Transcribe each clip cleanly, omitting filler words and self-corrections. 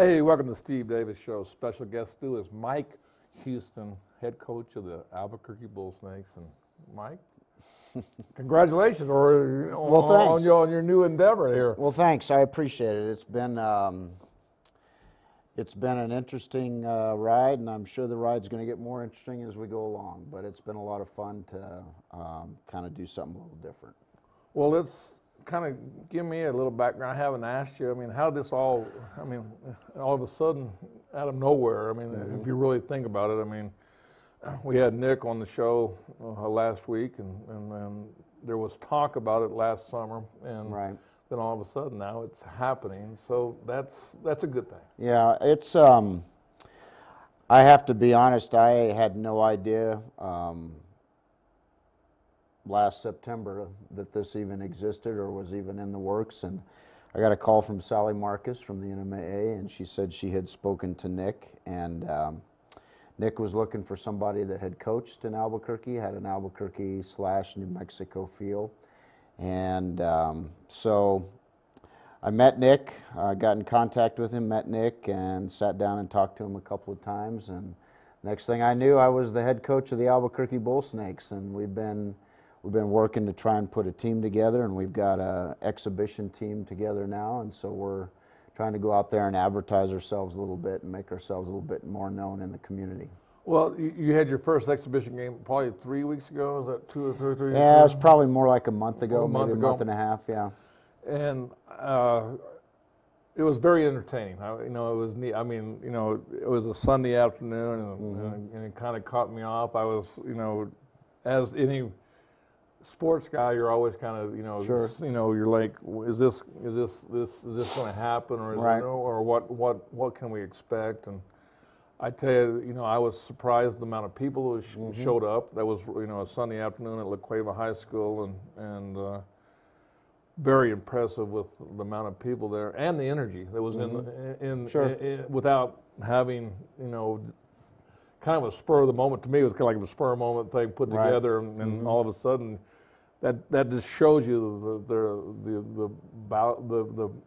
Hey, welcome to Steve Davis Show. Special guest Stu is Mike Houston, head coach of the Albuquerque Bull Snakes. And Mike, congratulations on your new endeavor here. Well, thanks. I appreciate it. It's been an interesting ride, and I'm sure the ride's going to get more interesting as we go along. But it's been a lot of fun to kind of do something a little different. Well, let's kind of give me a little background. I haven't asked you. I mean, how this all of a sudden, out of nowhere. I mean, if you really think about it, I mean, we had Nick on the show last week, and then there was talk about it last summer, and then all of a sudden now it's happening. So that's a good thing. Yeah, it's. I have to be honest. I had no idea last September that this even existed or was even in the works, and I got a call from Sally Marcus from the NMAA, and she said she had spoken to Nick, and Nick was looking for somebody that had coached in Albuquerque, had an Albuquerque/New Mexico feel, and so I met Nick, got in contact with him, met Nick, and sat down and talked to him a couple of times, and next thing I knew, I was the head coach of the Albuquerque Bull Snakes, and we've been working to try and put a team together, and we've got an exhibition team together now, and so we're trying to go out there and advertise ourselves a little bit and make ourselves a little bit more known in the community. Well, you had your first exhibition game probably 3 weeks ago. Is that 2 or 3? Yeah, it was probably more like a month ago, maybe a month and a half. Yeah. And it was very entertaining. It was neat. I mean, it was a Sunday afternoon, and it kind of caught me off. I was, as any sports guy, you're always kind of, sure. You're like, is this going to happen, or or what can we expect? And I tell you, I was surprised the amount of people who showed up. That was, a Sunday afternoon at La Cueva High School, and very impressive with the amount of people there and the energy that was in without having, kind of a spur of the moment. To me, it was kind of like a spur of the moment thing put together, and all of a sudden, that just shows you the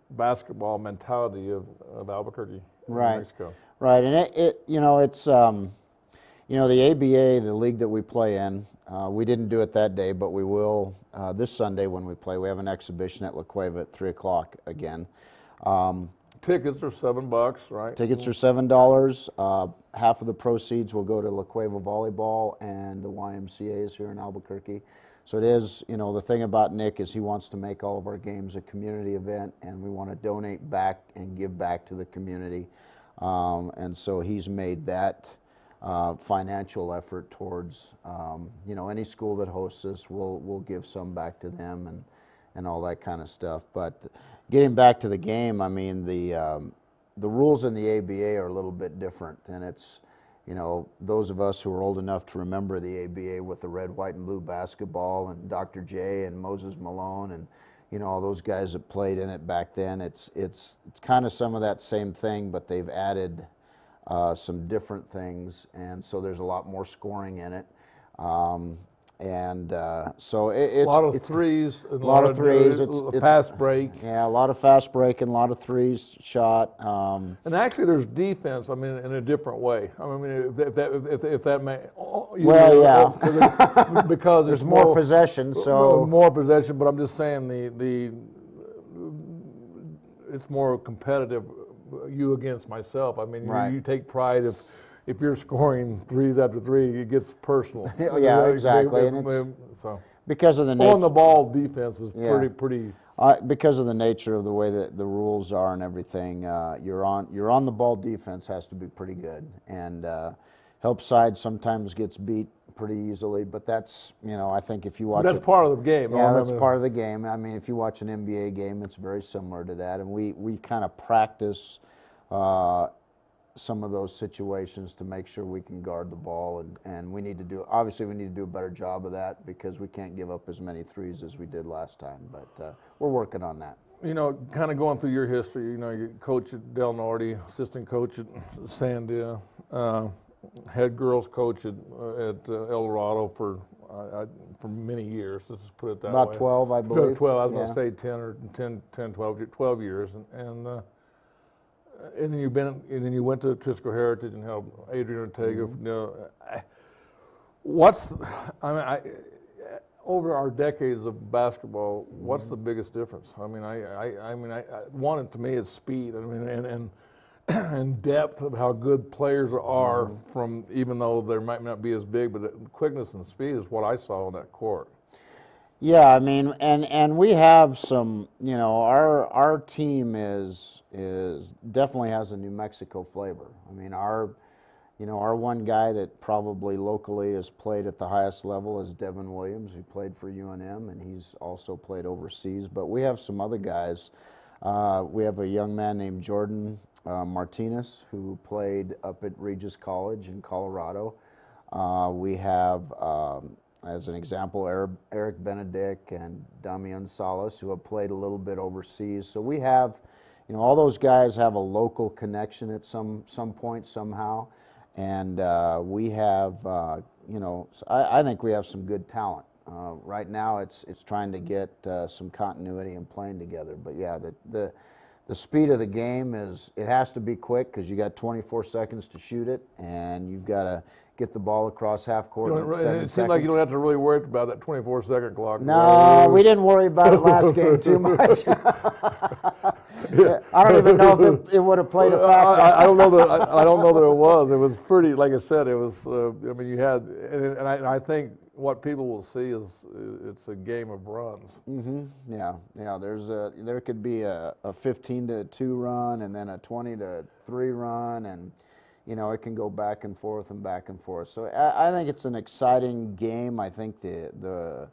basketball mentality of Albuquerque, New Mexico. Right, and it's the ABA, the league that we play in. We didn't do it that day, but we will this Sunday when we play. We have an exhibition at La Cueva at 3 o'clock again. Tickets are $7, right? Tickets are $7. Half of the proceeds will go to La Cueva Volleyball and the YMCA's here in Albuquerque. So it is, the thing about Nick is he wants to make all of our games a community event, and we want to donate back and give back to the community. And so he's made that financial effort towards, any school that hosts us, we'll give some back to them and all that kind of stuff. But getting back to the game, I mean, the rules in the ABA are a little bit different, and it's, those of us who are old enough to remember the ABA with the red, white, and blue basketball and Dr. J and Moses Malone and, all those guys that played in it back then, it's kind of some of that same thing, but they've added some different things, and so there's a lot more scoring in it. So it's a lot of threes, a lot of threes. It's fast break. Yeah, a lot of fast break and a lot of threes shot. And actually, there's defense. I mean, in a different way. I mean, if that may. Because there's more possession. So more possession, but I'm just saying it's more competitive. You against myself. I mean, you take pride if you're scoring threes after three, it gets personal. Yeah, exactly. So because of the nature, on the ball defense is pretty. Because of the nature of the way that the rules are and everything, your on the ball defense has to be pretty good, and help side sometimes gets beat pretty easily. But that's I think if you watch, that's part of the game. Yeah, that's part of the game. I mean, if you watch an NBA game, it's very similar to that, and we kind of practice some of those situations to make sure we can guard the ball, and we need to do a better job of that because we can't give up as many threes as we did last time, but we're working on that. Kind of going through your history, you coach at Del Norte, assistant coach at Sandia, head girls coach at El Dorado for many years. Let's just put it that way. About 12, I believe. 12, I was going to say 12 years. and then you went to Trisco Heritage and helped Adrian Ortega. Over our decades of basketball, what's the biggest difference? I mean, one to me is speed. I mean, and depth of how good players are from, even though they might not be as big, but the quickness and speed is what I saw on that court. Yeah, I mean, and we have some, our team is definitely has a New Mexico flavor. I mean, our one guy that probably locally has played at the highest level is Devin Williams, who played for UNM, and he's also played overseas. But we have some other guys. We have a young man named Jordan Martinez, who played up at Regis College in Colorado. We have, as an example, Eric Benedict and Damian Salas, who have played a little bit overseas. So we have, all those guys have a local connection at some point somehow. And we have, I think we have some good talent. Right now, it's trying to get some continuity and playing together. But yeah, the speed of the game is, it has to be quick because you got 24 seconds to shoot it, and you've got to get the ball across half court in 7 seconds. It seems like you don't have to really worry about that 24-second clock. No, we didn't worry about it last game too much. I don't even know if it would have played a factor. I don't know that it was. It was pretty, like I said, it was. I mean, you had, and I think what people will see is it's a game of runs. Yeah. There could be a 15-2 run and then a 20-3 run, and it can go back and forth and back and forth. So I think it's an exciting game. I think the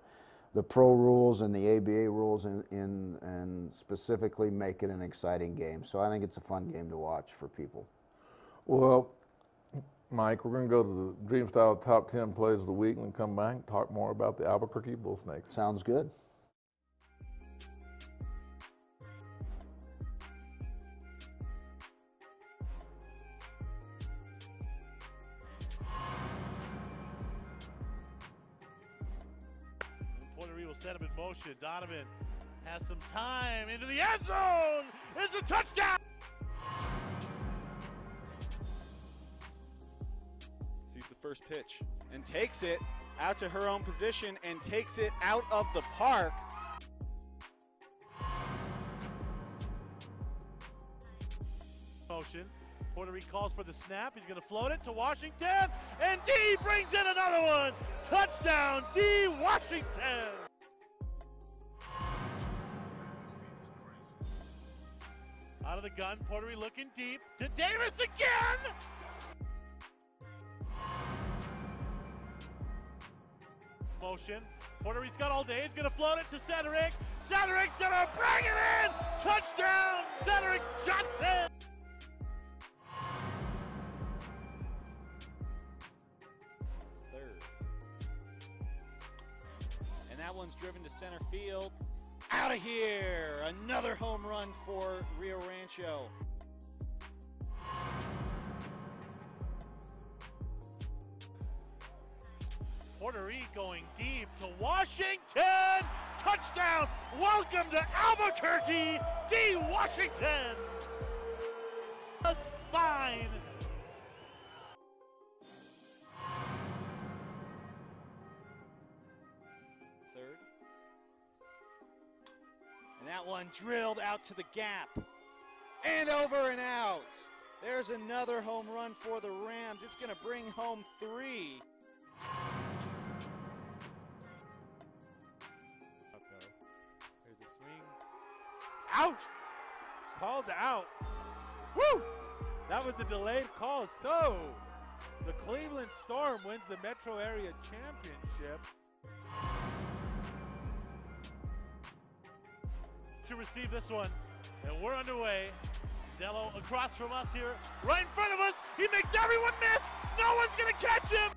pro rules and the ABA rules and specifically make it an exciting game. So I think it's a fun game to watch for people. Well, Mike, we're going to go to the Dream Style Top 10 Plays of the Week and come back and talk more about the Albuquerque Bull Snakes. Sounds good. Set him in motion. Donovan has some time into the end zone. It's a touchdown. Sees the first pitch and takes it out to her own position and takes it out of the park. Motion. Puerto Rico calls for the snap. He's going to float it to Washington, and D brings in another one. Touchdown, D. Washington. Out of the gun, Puerto Rico looking deep to Davis again. Motion. Puerto Rico's got all day. He's going to float it to Cedric. Cedric's going to bring it in. Touchdown, Cedric Johnson. Third. And that one's driven to center field. Out of here! Another home run for Rio Rancho. Puerto Rico going deep to Washington. Touchdown! Welcome to Albuquerque, D. Washington. Just fine. Third. And that one drilled out to the gap. And over and out. There's another home run for the Rams. It's going to bring home 3. Here's a swing. Out! It's called out. Woo! That was a delayed call. So, the Cleveland Storm wins the Metro Area Championship. To receive this one, and we're underway. Dello across from us here, right in front of us. He makes everyone miss. No one's gonna catch him.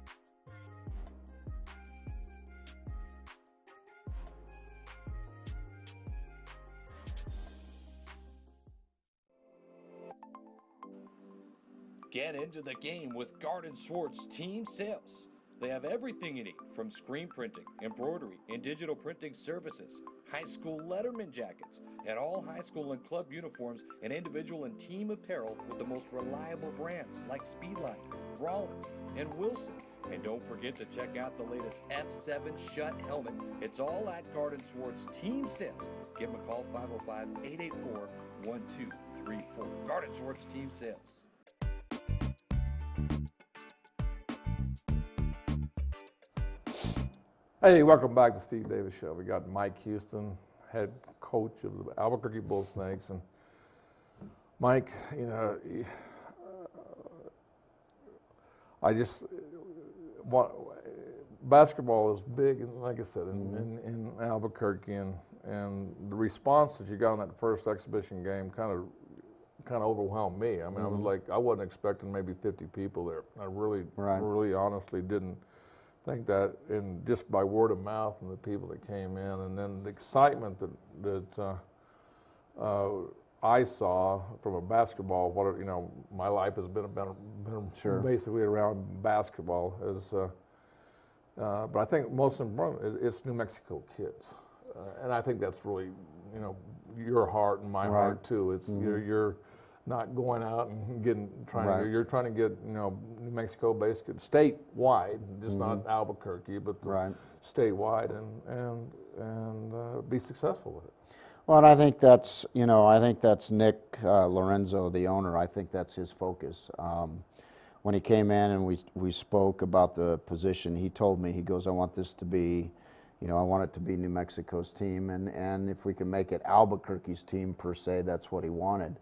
Get into the game with Garden Swartz Team Sales. They have everything you need, from screen printing, embroidery, and digital printing services, high school letterman jackets, and all high school and club uniforms and individual and team apparel with the most reliable brands like Speedline, Rollins, and Wilson. And don't forget to check out the latest F7 Shut helmet. It's all at Garden Swartz Team Sales. Give them a call, 505-884-1234. Garden Swartz Team Sales. Hey, welcome back to Steve Davis Show. We got Mike Houston, head coach of the Albuquerque Bull Snakes. And Mike, you know, I just want, basketball is big, and like I said, in Albuquerque, and the response that you got on that first exhibition game kind of overwhelmed me. I mean, I was like, I wasn't expecting maybe 50 people there. I really honestly didn't think that, and just by word of mouth and the people that came in, and then the excitement that I saw from a basketball. What, you know, my life has been basically around basketball. But I think most important, it's New Mexico kids, and I think that's really, you know, your heart and my heart too. It's you're not going out and you're trying to get, you know, New Mexico-based kids statewide, just not Albuquerque, but statewide, and be successful with it. Well, and I think that's, you know, I think that's Nick Lorenzo, the owner. I think that's his focus. When he came in and we spoke about the position, he told me, he goes, I want this to be, you know, I want it to be New Mexico's team, and if we can make it Albuquerque's team per se, that's what he wanted.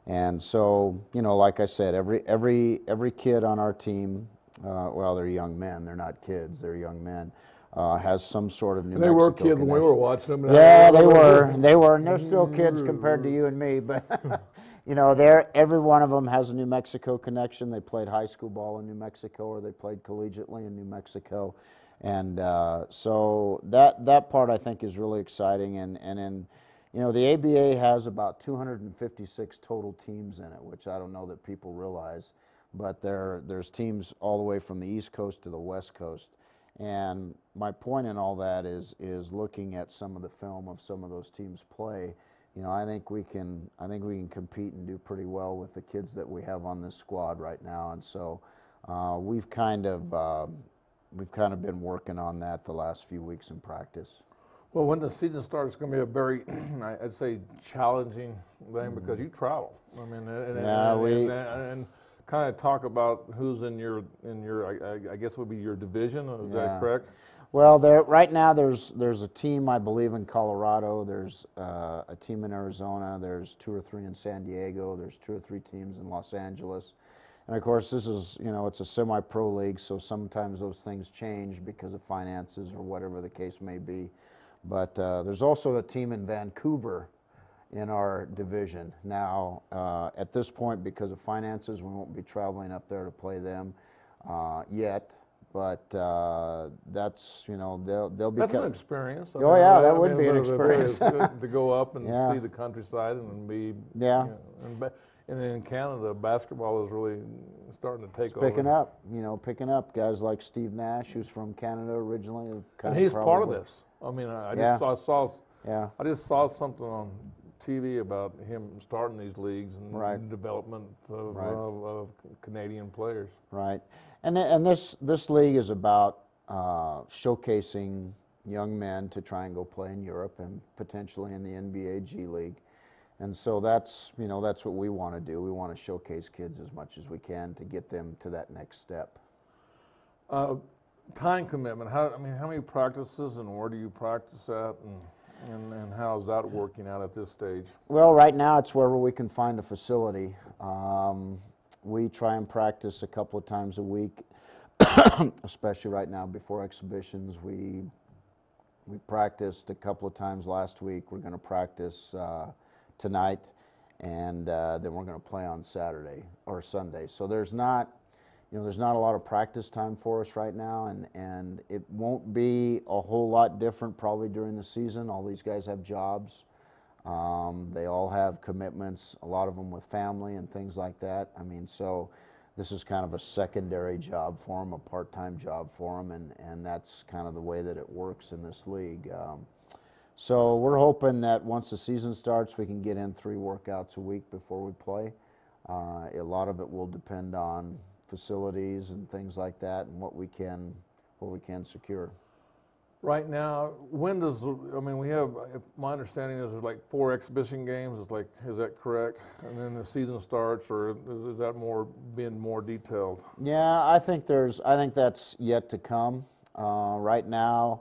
And so, you know, like I said, every kid on our team, well, they're young men. They're not kids. They're young men. Has some sort of New Mexico They were kids connection. when we were watching them. Yeah, they were, and they're still kids compared to you and me. But you know, every one of them has a New Mexico connection. They played high school ball in New Mexico, or they played collegiately in New Mexico, and so that part I think is really exciting. And then, you know, the ABA has about 256 total teams in it, which I don't know that people realize, but there's teams all the way from the East Coast to the West Coast. And my point in all that is looking at some of the film of some of those teams play. You know, I think we can compete and do pretty well with the kids that we have on this squad right now. And so we've kind of been working on that the last few weeks in practice. Well, when the season starts, it's going to be a very, I'd say, challenging thing because you travel. I mean, and kind of talk about who's in your I guess would be your division. Is that correct? Well, right now there's a team, I believe, in Colorado. There's a team in Arizona. There's 2 or 3 in San Diego. There's 2 or 3 teams in Los Angeles. And of course, this is, you know, it's a semi-pro league, so sometimes those things change because of finances or whatever the case may be. But there's also a team in Vancouver in our division. Now, at this point, because of finances, we won't be traveling up there to play them yet. But that's, you know, they'll be. That's an experience. Oh yeah, that would be an experience to go up and see the countryside and be. Yeah. You know, and then in Canada, basketball is really starting to take over. Picking up guys like Steve Nash, who's from Canada originally. And he's part of this. I mean, I just saw something on TV about him starting these leagues and development of Canadian players. Right, and this league is about showcasing young men to try and go play in Europe and potentially in the NBA G League, and so that's what we want to do. We want to showcase kids as much as we can to get them to that next step. Time commitment. How many practices and where do you practice at, and how's that working out at this stage? Well, right now it's wherever we can find a facility. We try and practice a couple of times a week, especially right now before exhibitions. We practiced a couple of times last week. We're going to practice tonight, and then we're going to play on Saturday or Sunday. So there's not a lot of practice time for us right now, and it won't be a whole lot different probably during the season. All these guys have jobs. They all have commitments, a lot of them with family and things like that. I mean, so this is kind of a secondary job for them, a part-time job for them, and that's kind of the way that it works in this league. So we're hoping that once the season starts, we can get in 3 workouts a week before we play. A lot of it will depend on facilities and things like that, and what we can secure. Right now, when does, I mean, we have, my understanding is there's like 4 exhibition games, it's like, is that correct? And then the season starts, or is that being more detailed? Yeah, I think that's yet to come. Right now,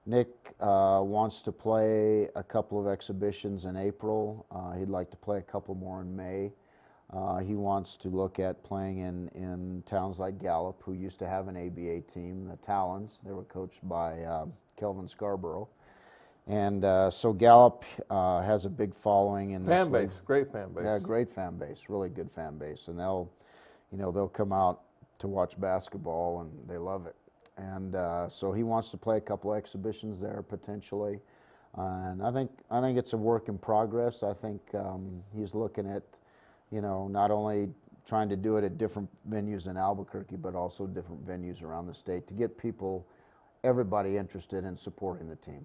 Nick wants to play a couple of exhibitions in April. He'd like to play a couple more in May. He wants to look at playing in towns like Gallup, who used to have an ABA team, the Talons. They were coached by Kelvin Scarborough. And so Gallup has a big following in this fan base, league. great fan base. Yeah, great fan base, really good fan base. And they'll come out to watch basketball, and they love it. And so he wants to play a couple exhibitions there potentially. And I think it's a work in progress. I think he's looking at, not only trying to do it at different venues in Albuquerque, but also different venues around the state to get everybody interested in supporting the team.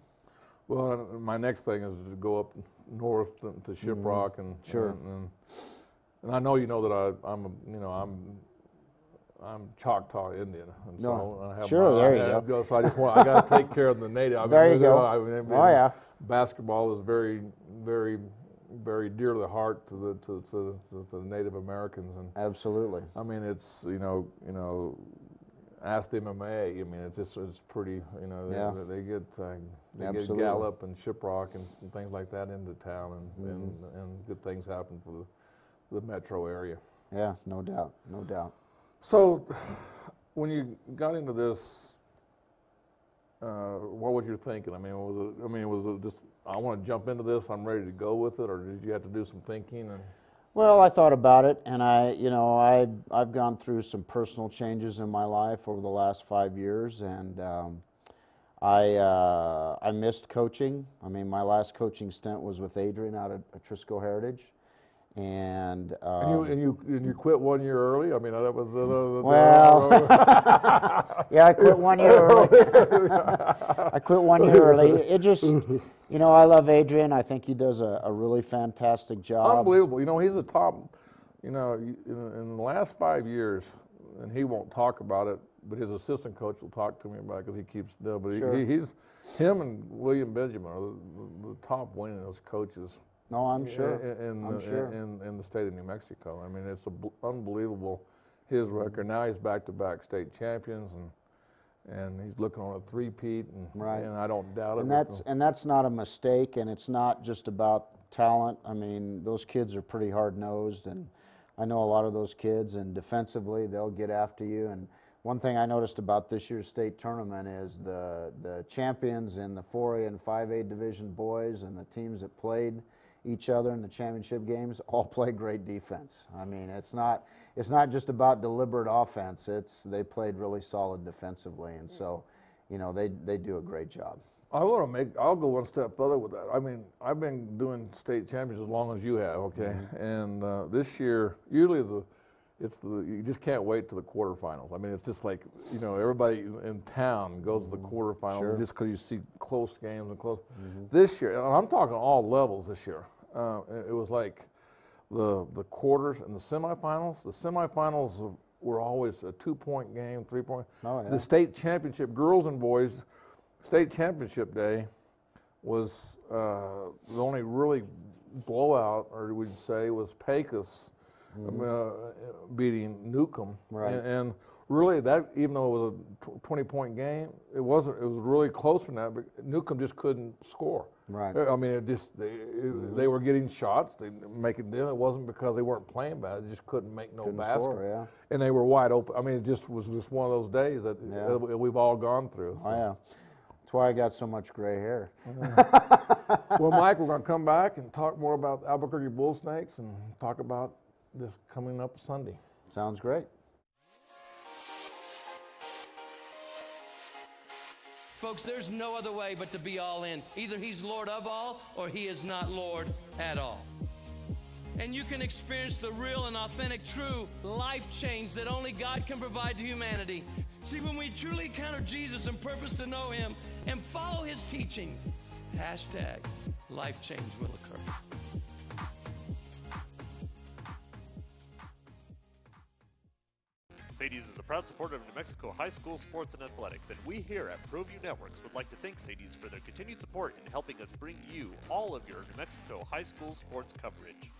Well, my next thing is to go up north to Shiprock, and sure. And I know you know that I'm Choctaw Indian, and so I have sure, there you go. So I got to take care of the native. There you go. Oh yeah. Basketball is very, very, very dear to the heart to the Native Americans, and absolutely. I mean, it's ask the MMA. I mean, it's pretty. They get Gallup and Shiprock and things like that into town, and good things happen for the metro area. Yeah, no doubt, no doubt. So, when you got into this, what was your thinking? I mean, was it just, I want to jump into this, I'm ready to go with it, or did you have to do some thinking? Well, I thought about it, and I've gone through some personal changes in my life over the last 5 years, and I missed coaching. I mean, my last coaching stint was with Adrian out at Trisco Heritage. And you quit 1 year early. I mean, that was yeah, I quit 1 year early. I quit 1 year early. It just, I love Adrian. I think he does a really fantastic job. Unbelievable. He's a top. In the last 5 years, and he won't talk about it, but his assistant coach will talk to me about it because he keeps still. But sure. him and William Benjamin are the top winning those coaches. No, I'm sure. In the state of New Mexico. I mean, it's unbelievable, his record. Now he's back-to-back state champions, and he's looking on a three-peat, and I don't doubt it. And that's not a mistake, and it's not just about talent. I mean, those kids are pretty hard-nosed, and I know a lot of those kids, and defensively, they'll get after you. And one thing I noticed about this year's state tournament is the champions in the 4A and 5A division boys and the teams that played each other in the championship games all play great defense. I mean, it's not just about deliberate offense. They played really solid defensively, and so, they do a great job. I'll go one step further with that. I mean, I've been doing state champions as long as you have, okay? Mm-hmm. And this year, usually you just can't wait to the quarterfinals. I mean, it's just like, everybody in town goes to the quarterfinals. Sure. Just because you see close games and close. Mm-hmm. This year, and I'm talking all levels this year, it was like the quarters and the semifinals. The semifinals were always a 2-point game, 3-point. Oh, yeah. The state championship, girls and boys, state championship day was the only really blowout, or we'd say, was Pecos. Mm-hmm. Beating Newcomb, right? And really, that, even though it was a 20-point game, it wasn't. It was really closer than that. But Newcomb just couldn't score. Right. I mean, they were getting shots. They make it deal. It wasn't because they weren't playing bad. They just couldn't make no basket. Score, yeah. And they were wide open. I mean, it just was just one of those days that we've all gone through. So. Oh yeah. That's why I got so much gray hair. Well, Mike, we're going to come back and talk more about Albuquerque Bull Snakes and talk about this coming up Sunday. Sounds great. Folks, there's no other way but to be all in. Either he's Lord of all or he is not Lord at all. and you can experience the real and authentic, true life change that only God can provide to humanity. See, when we truly encounter Jesus and purpose to know Him and follow His teachings, hashtag life change will occur. Sadie's is a proud supporter of New Mexico high school sports and athletics, and we here at ProView Networks would like to thank Sadie's for their continued support in helping us bring you all of your New Mexico high school sports coverage.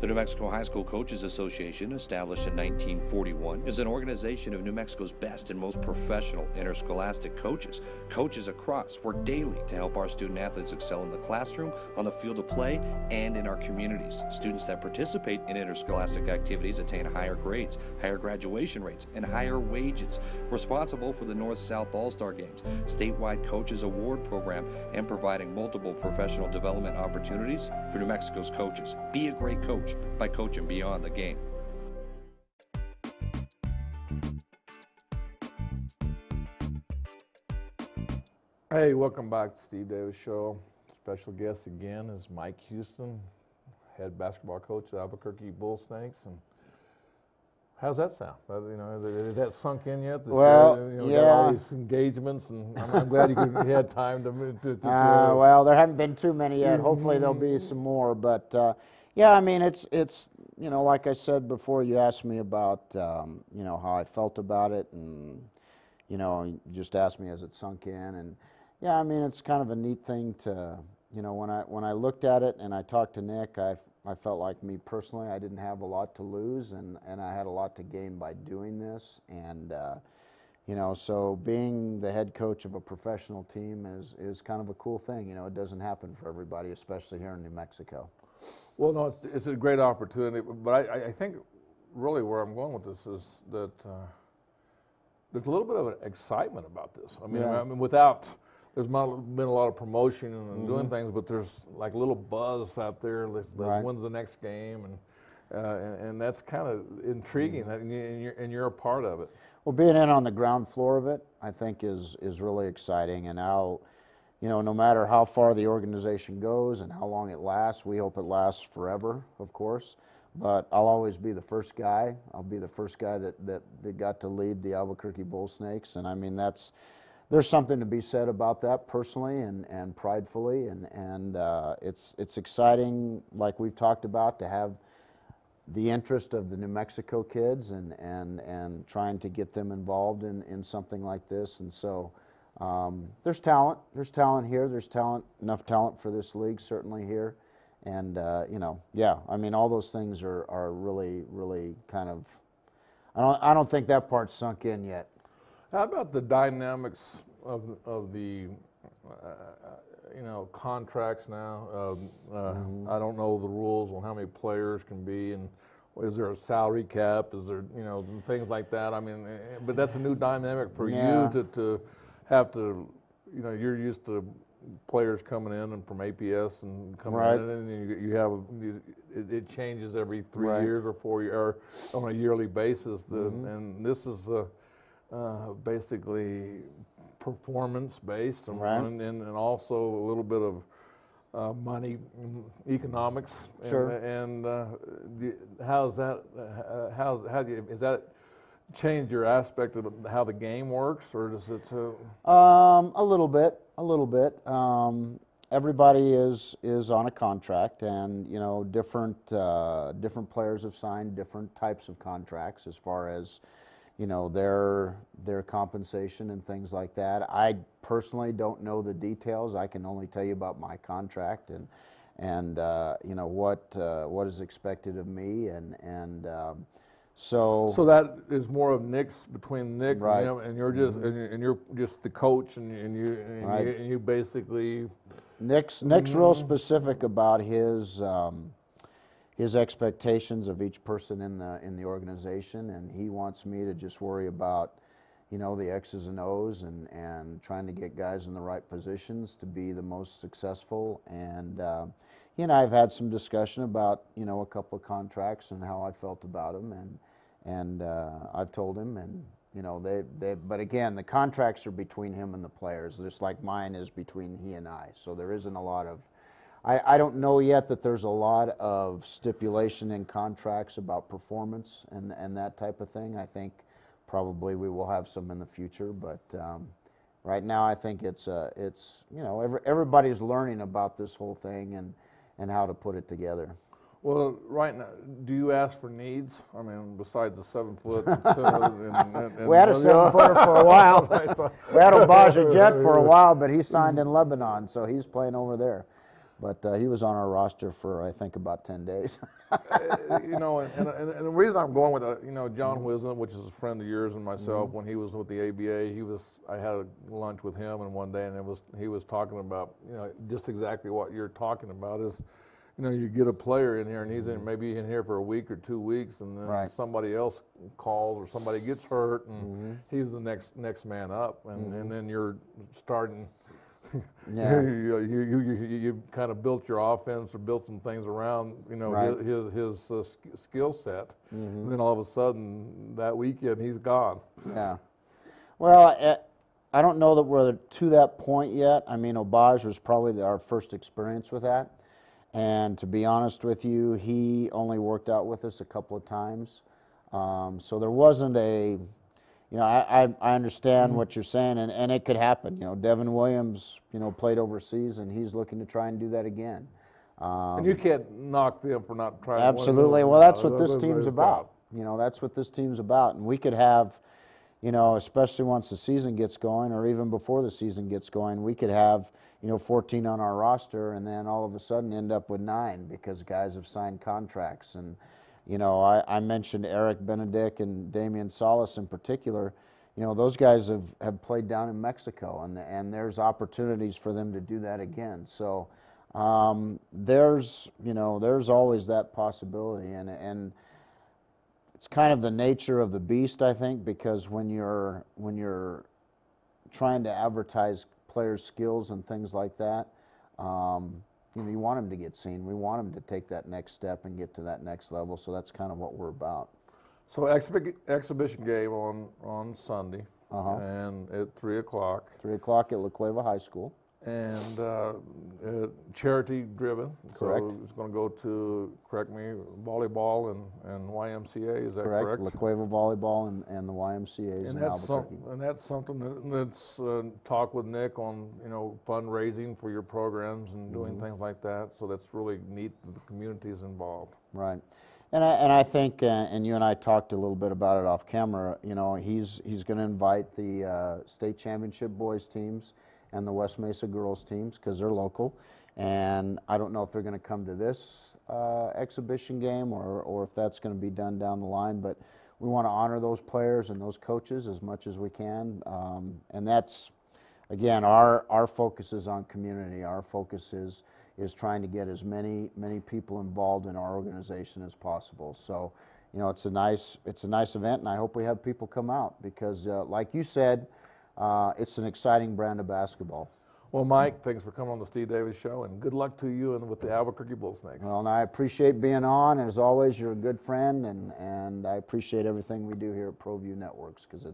The New Mexico High School Coaches Association, established in 1941, is an organization of New Mexico's best and most professional interscholastic coaches. Coaches across work daily to help our student athletes excel in the classroom, on the field of play, and in our communities. Students that participate in interscholastic activities attain higher grades, higher graduation rates, and higher wages. Responsible for the North-South All-Star Games, statewide Coaches Award Program, and providing multiple professional development opportunities for New Mexico's coaches. Be a great coach by coaching beyond the game. Hey, welcome back to Steve Davis Show. Special guest again is Mike Houston, head basketball coach at Albuquerque Bull Snakes. And how's that sound? Is that sunk in yet? Well, got all these engagements, and I'm glad you had time to well, there haven't been too many yet. Hopefully there'll be some more, but yeah, I mean, it's like I said before, you asked me about how I felt about it, and you just asked me has it sunk in, and yeah, I mean, it's kind of a neat thing to when I looked at it and I talked to Nick, I felt like me personally, I didn't have a lot to lose, and I had a lot to gain by doing this, and so being the head coach of a professional team is kind of a cool thing. It doesn't happen for everybody, especially here in New Mexico. Well, no, it's a great opportunity, but I think really where I'm going with this is that there's a little bit of an excitement about this. I mean, there's not been a lot of promotion and doing things, but there's like a little buzz out there. When's the next game, and that's kind of intriguing, and you're a part of it. Well, being in on the ground floor of it, I think is really exciting, and no matter how far the organization goes and how long it lasts, we hope it lasts forever, of course. But I'll always be the first guy. I'll be the first guy that got to lead the Albuquerque Bull Snakes, and I mean there's something to be said about that personally and pridefully, and it's exciting, like we've talked about, to have the interest of the New Mexico kids and trying to get them involved in something like this, and so. There's talent here. There's enough talent for this league, certainly here. And, yeah, I mean, all those things are really, really kind of, I don't think that part's sunk in yet. How about the dynamics of the, contracts now? I don't know the rules on how many players can be, and is there a salary cap? Is there, things like that? I mean, but that's a new dynamic for you to have to, you're used to players coming in and from APS and coming in, and you have it changes every 3 years or 4 years, or on a yearly basis. And this is basically performance based, and also a little bit of money, economics. Sure. And how's that? Is that change your aspect of how the game works, or does it? A little bit. Everybody is on a contract, and different players have signed different types of contracts as far as their compensation and things like that. I personally don't know the details. I can only tell you about my contract and what is expected of me and. So that is more of between Nick right. and you're just and you're just the coach, and you basically. Nick's real specific about his expectations of each person in the organization, and he wants me to just worry about the X's and O's and trying to get guys in the right positions to be the most successful. And he and I have had some discussion about a couple of contracts and how I felt about them, and I've told him, and but again, the contracts are between him and the players, just like mine is between he and I. So there isn't a lot of I don't know yet that there's a lot of stipulation in contracts about performance and that type of thing. I think probably we will have some in the future, but right now I think it's you know, everybody's learning about this whole thing and how to put it together. Well, right now, do you ask for needs? I mean, besides the 7 foot. We had a 7-footer for a while. We had Obaja Jet for a while, but he signed in Lebanon, so he's playing over there. But he was on our roster for, I think, about 10 days. You know, and the reason I'm going with, you know, John Wisdom, which is a friend of yours and myself, when he was with the ABA, I had a lunch with him and one day, and he was talking about, you know, just exactly what you're talking about is, you know, you get a player in here and he's maybe in here for a week or 2 weeks, and then somebody else calls or somebody gets hurt, and he's the next man up, and then you're starting. Yeah. You kind of built your offense or built some things around, you know, his skill set. And then all of a sudden that weekend he's gone. Yeah. Well, I don't know that we're to that point yet. I mean, Obaj was probably our first experience with that. And to be honest with you, he only worked out with us a couple of times. So there wasn't a, you know, I understand what you're saying, and it could happen. You know, Devin Williams, you know, played overseas, and he's looking to try and do that again. And you can't knock them for not trying. Absolutely. Well, that's what this team's about. You know, that's what this team's about. And we could have, you know, especially once the season gets going, or even before the season gets going, we could have, you know, 14 on our roster, and then all of a sudden end up with 9 because guys have signed contracts. And you know, I mentioned Eric Benedict and Damian Salas in particular. You know, those guys have played down in Mexico, and there's opportunities for them to do that again. So there's always that possibility, and it's kind of the nature of the beast, I think, because when you're trying to advertise players' skills and things like that, you know, you want them to get seen. We want them to take that next step and get to that next level. So that's kind of what we're about. So exhibition game on Sunday, and at 3 o'clock. 3 o'clock at La Cueva High School. And charity driven. Correct. So it's going to go to, correct me, volleyball and YMCA. Is that correct? La Cueva Volleyball and the YMCA's in Albuquerque. And that's something that's talk with Nick on, you know, fundraising for your programs and doing things like that. So that's really neat that the community is involved. Right. And I think, and you and I talked a little bit about it off camera, you know, he's going to invite the state championship boys teams and the West Mesa girls teams because they're local. And I don't know if they're going to come to this exhibition game or if that's going to be done down the line, but we want to honor those players and those coaches as much as we can. And that's, again, our focus is on community. Our focus is trying to get as many people involved in our organization as possible. So, you know, it's a nice event, and I hope we have people come out because, like you said, it's an exciting brand of basketball. Well, Mike, thanks for coming on the Steve Davis Show, and good luck to you and with the Albuquerque Bull Snakes. Well, and I appreciate being on, and as always, you're a good friend, and I appreciate everything we do here at ProView Networks because